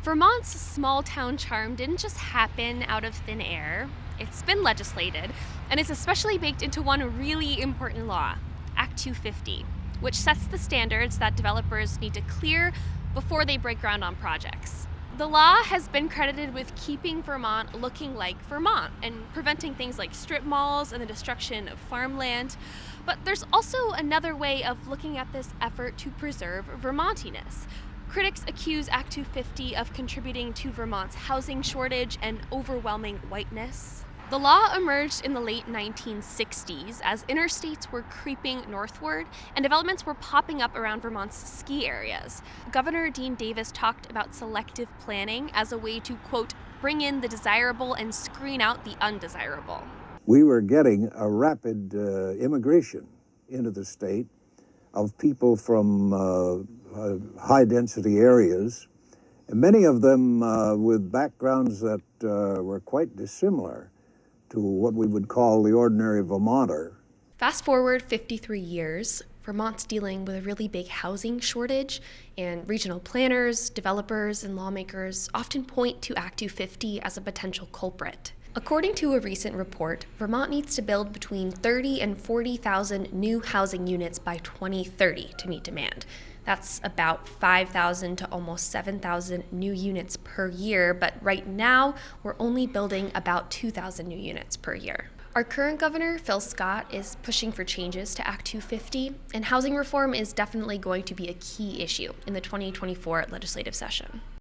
Vermont's small town charm didn't just happen out of thin air. It's been legislated, and it's especially baked into one really important law, Act 250, which sets the standards that developers need to clear before they break ground on projects. The law has been credited with keeping Vermont looking like Vermont and preventing things like strip malls and the destruction of farmland. But there's also another way of looking at this effort to preserve Vermontiness. Critics accuse Act 250 of contributing to Vermont's housing shortage and overwhelming whiteness. The law emerged in the late 1960s as interstates were creeping northward and developments were popping up around Vermont's ski areas. Governor Dean Davis talked about selective planning as a way to, quote, bring in the desirable and screen out the undesirable. We were getting a rapid immigration into the state of people from high-density areas, and many of them with backgrounds that were quite dissimilar to what we would call the ordinary Vermonter. Fast forward 53 years, Vermont's dealing with a really big housing shortage, and regional planners, developers, and lawmakers often point to Act 250 as a potential culprit. According to a recent report, Vermont needs to build between 30 and 40,000 new housing units by 2030 to meet demand. That's about 5,000 to almost 7,000 new units per year, but right now we're only building about 2,000 new units per year. Our current governor, Phil Scott, is pushing for changes to Act 250, and housing reform is definitely going to be a key issue in the 2024 legislative session.